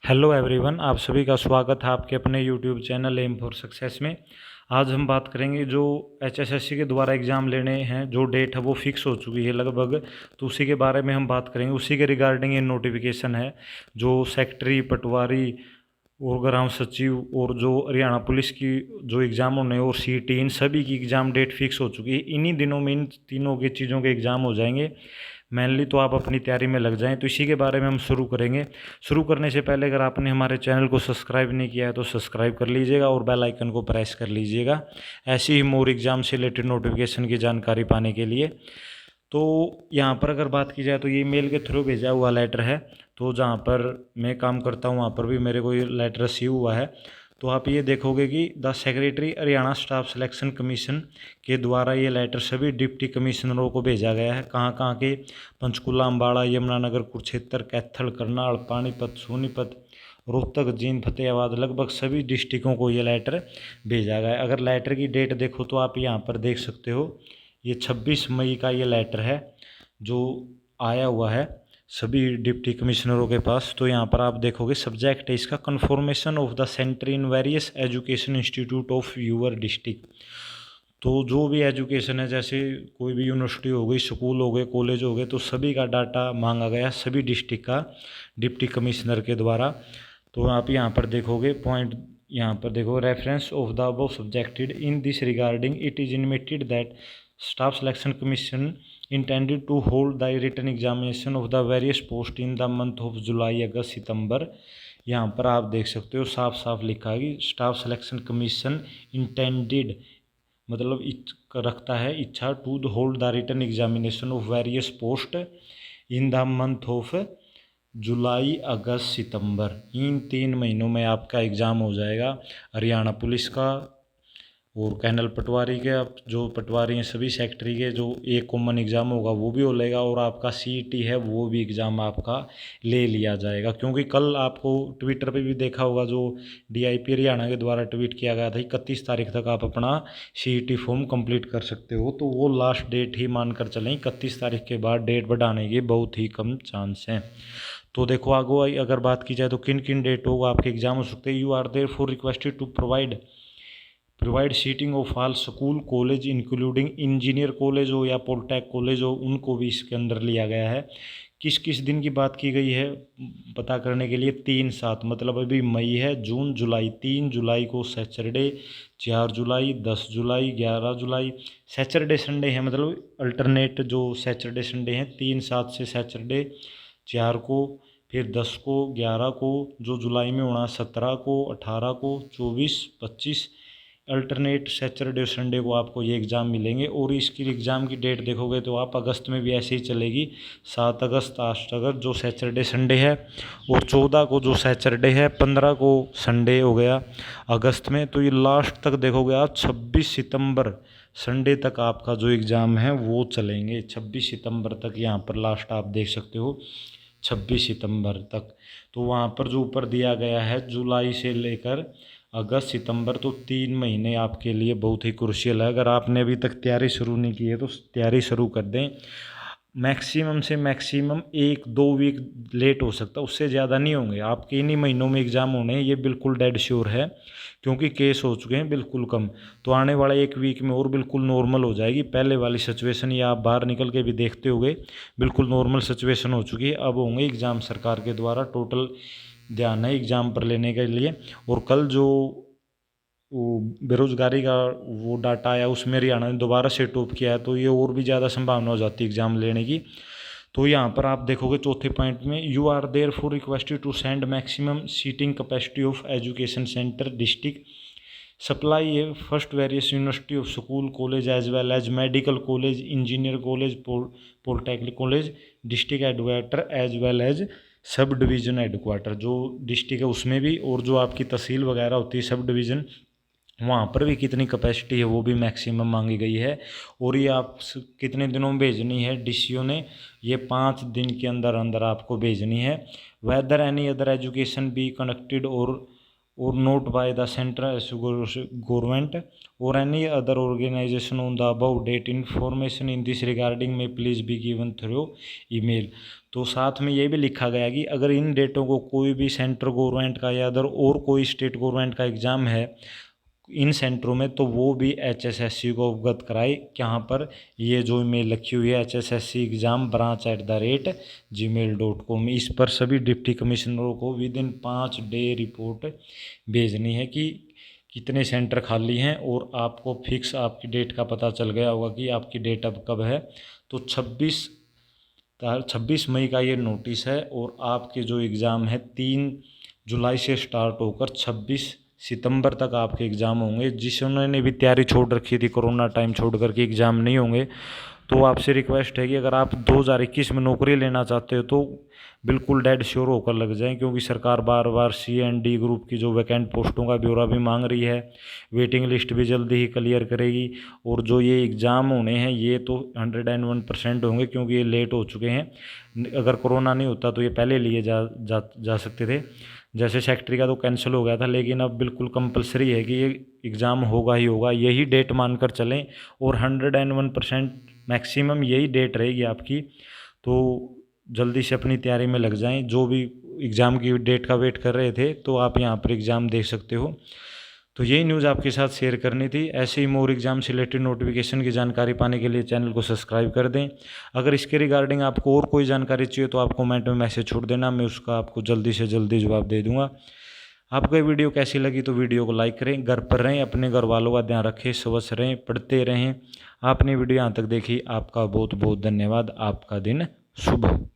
Hello everyone, आप सभी का स्वागत है आपके अपने YouTube channel M for success में। आज हम बात करेंगे जो एचएसएससी के द्वारा एग्ज़ाम लेने हैं, जो डेट है वो फिक्स हो चुकी है लगभग, तो उसी के बारे में हम बात करेंगे। उसी के रिगार्डिंग ये नोटिफिकेशन है जो सेक्रेटरी, पटवारी और ग्राम सचिव और जो हरियाणा पुलिस की जो एग्ज़ाम होने और सीटी, इन सभी की एग्ज़ाम डेट फिक्स हो चुकी है। इन्हीं दिनों में इन तीनों की चीज़ों के एग्ज़ाम हो जाएंगे मेनली, तो आप अपनी तैयारी में लग जाएं। तो इसी के बारे में हम शुरू करेंगे। शुरू करने से पहले अगर आपने हमारे चैनल को सब्सक्राइब नहीं किया है तो सब्सक्राइब कर लीजिएगा और बेल आइकन को प्रेस कर लीजिएगा, ऐसी ही मोर एग्ज़ाम से रिलेटेड नोटिफिकेशन की जानकारी पाने के लिए। तो यहाँ पर अगर बात की जाए तो ये मेल के थ्रू भेजा हुआ लेटर है। तो जहाँ पर मैं काम करता हूँ वहाँ पर भी मेरे को ये लेटर रिसीव हुआ है। तो आप ये देखोगे कि the secretary Haryana staff Selection commission के द्वारा ये लेटर सभी डिप्टी कमिश्नरों को भेजा गया है। कहाँ कहाँ के? पंचकुला, अम्बाड़ा, यमुनानगर, कुरुक्षेत्र, कैथल, करनाल, पानीपत, सोनीपत, रोहतक, जींद, फतेहाबाद, लगभग सभी डिस्ट्रिक्टों को ये लेटर भेजा गया है। अगर लेटर की डेट देखो तो आप यहाँ पर देख सकते हो, ये 26 मई का ये लेटर है जो आया हुआ है सभी डिप्टी कमिश्नरों के पास। तो यहाँ पर आप देखोगे सब्जेक्ट है इसका confirmation of the centre in various education institute of your district. तो जो भी एजुकेशन है, जैसे कोई भी यूनिवर्सिटी हो गई, स्कूल हो गए, कॉलेज हो गए, तो सभी का डाटा मांगा गया सभी डिस्ट्रिक्ट का डिप्टी कमिश्नर के द्वारा। तो आप यहाँ पर देखोगे पॉइंट, यहाँ पर देखो reference of the above subjected in this regarding it is intimated that Staff Selection Commission intended to hold the written examination of the various post in the month of July, August, सितंबर। यहाँ पर आप देख सकते हो साफ साफ लिखा है कि स्टाफ सिलेक्शन कमीशन इंटेंडेड मतलब रखता है इच्छा to hold the written examination of various post in the month of July, August, September. इन 3 महीनों में आपका एग्ज़ाम हो जाएगा हरियाणा पुलिस का और कैनल पटवारी के। अब जो पटवारी हैं सभी सेक्रेटरी के जो एक कॉमन एग्ज़ाम होगा वो भी हो लेगा, और आपका सीईटी है वो भी एग्ज़ाम आपका ले लिया जाएगा। क्योंकि कल आपको ट्विटर पे भी देखा होगा जो डीआईपी हरियाणा के द्वारा ट्वीट किया गया था, 31 तारीख तक आप अपना सीईटी फॉर्म कंप्लीट कर सकते हो। तो वो लास्ट डेट ही मानकर चलें, 31 तारीख के बाद डेट बढ़ाने के बहुत ही कम चांस हैं। तो देखो आगे अगर बात की जाए तो किन किन डेटों को आपके एग्ज़ाम हो सकते हैं। You are there for requested to provide seating of all school college including engineer college हो या पॉलिटेक कॉलेज हो, उनको भी इसके अंदर लिया गया है। किस किस दिन की बात की गई है पता करने के लिए, 3/7 मतलब अभी मई है, जून, जुलाई। 3 जुलाई को सैटरडे, 4 जुलाई, 10 जुलाई, 11 जुलाई। सैटरडे संडे है, मतलब अल्टरनेट जो सैटरडे संडे हैं, 3/7 से सैटरडे 4 को, फिर 10 को, 11 को, जो जुलाई में होना 17 को, 18 को, 24, 25 अल्टरनेट सैटरडे संडे को आपको ये एग्ज़ाम मिलेंगे। और इसकी एग्ज़ाम की डेट देखोगे तो आप अगस्त में भी ऐसे ही चलेगी, 7 अगस्त, 8 अगस्त जो सैटरडे संडे है, और 14 को जो सैटरडे है, 15 को संडे हो गया अगस्त में। तो ये लास्ट तक देखोगे आप 26 सितंबर संडे तक आपका जो एग्ज़ाम है वो चलेंगे। 26 सितंबर तक यहाँ पर लास्ट आप देख सकते हो, 26 सितंबर तक। तो वहाँ पर जो ऊपर दिया गया है जुलाई से लेकर अगस्त, सितंबर, तो 3 महीने आपके लिए बहुत ही क्रूशियल है। अगर आपने अभी तक तैयारी शुरू नहीं की है तो तैयारी शुरू कर दें। मैक्सिमम से मैक्सिमम 1-2 वीक लेट हो सकता है, उससे ज़्यादा नहीं होंगे आपके। इन्हीं महीनों में एग्ज़ाम होने हैं, ये बिल्कुल डेड श्योर है, क्योंकि केस हो चुके हैं बिल्कुल कम। तो आने वाले 1 वीक में और बिल्कुल नॉर्मल हो जाएगी पहले वाली सिचुएशन। ये आप बाहर निकल के भी देखते होंगे, बिल्कुल नॉर्मल सिचुएशन हो चुकी है। अब होंगे एग्ज़ाम सरकार के द्वारा, टोटल ध्यान है एग्ज़ाम पर लेने के लिए। और कल जो वो बेरोजगारी का वो डाटा आया उसमें हरियाणा ने दोबारा से टॉप किया है, तो ये और भी ज़्यादा संभावना हो जाती है एग्ज़ाम लेने की। तो यहाँ पर आप देखोगे चौथे पॉइंट में, you are there for requested to send maximum seating capacity of education centre district supply है first various university of school college as well as medical college, engineer college, polytechnic college, district headquarter as well as sub division headquarter. जो district है उसमें भी, और जो आपकी तहसील वगैरह होती है सब डिवीज़न, वहाँ पर भी कितनी कैपेसिटी है वो भी मैक्सिमम मांगी गई है। और ये आप कितने दिनों में भेजनी है डीसीओ ने, ये 5 दिन के अंदर अंदर आपको भेजनी है। Whether any other education be conducted और और not by the central government और any other organisation on the above date information in this regarding में please be given through email. तो साथ में ये भी लिखा गया कि अगर इन डेटों को कोई भी सेंट्रल गवर्नमेंट का या अदर और कोई स्टेट गवर्नमेंट का एग्ज़ाम है इन सेंटरों में, तो वो भी HSSC को अवगत कराए। यहाँ पर ये जो ईमेल रखी हुई है hsscexambranch@gmail.com, इस पर सभी डिप्टी कमिश्नरों को विदिन 5 डे रिपोर्ट भेजनी है कि कितने सेंटर खाली हैं। और आपको फिक्स आपकी डेट का पता चल गया होगा कि आपकी डेट अब कब है। तो 26 मई का ये नोटिस है और आपके जो एग्ज़ाम है 3 जुलाई से स्टार्ट होकर 26 सितंबर तक आपके एग्ज़ाम होंगे। जिन्होंने भी तैयारी छोड़ रखी थी, कोरोना टाइम छोड़ करके एग्ज़ाम नहीं होंगे, तो आपसे रिक्वेस्ट है कि अगर आप 2021 में नौकरी लेना चाहते हो तो बिल्कुल डेड श्योर होकर लग जाएं, क्योंकि सरकार बार बार C&D ग्रुप की जो वैकेंट पोस्टों का ब्यौरा भी मांग रही है। वेटिंग लिस्ट भी जल्दी ही क्लियर करेगी। और जो ये एग्ज़ाम होने हैं ये तो 101% होंगे, क्योंकि ये लेट हो चुके हैं। अगर कोरोना नहीं होता तो ये पहले लिए जा सकते थे। जैसे सेक्रेटरी का तो कैंसिल हो गया था, लेकिन अब बिल्कुल कंपलसरी है कि ये एग्ज़ाम होगा ही होगा। यही डेट मानकर चलें और 101% मैक्सिमम यही डेट रहेगी आपकी। तो जल्दी से अपनी तैयारी में लग जाएं। जो भी एग्ज़ाम की डेट का वेट कर रहे थे तो आप यहाँ पर एग्ज़ाम दे सकते हो। तो यही न्यूज़ आपके साथ शेयर करनी थी। ऐसे ही मोर एग्जाम से रिलेटेड नोटिफिकेशन की जानकारी पाने के लिए चैनल को सब्सक्राइब कर दें। अगर इसके रिगार्डिंग आपको और कोई जानकारी चाहिए तो आप कमेंट में मैसेज छोड़ देना, मैं उसका आपको जल्दी से जल्दी जवाब दे दूंगा। आपको ये वीडियो कैसी लगी तो वीडियो को लाइक करें। घर पर रहें, अपने घर वालों का ध्यान रखें, स्वस्थ रहें, पढ़ते रहें। आपने वीडियो यहाँ तक देखी, आपका बहुत बहुत धन्यवाद। आपका दिन शुभ हो।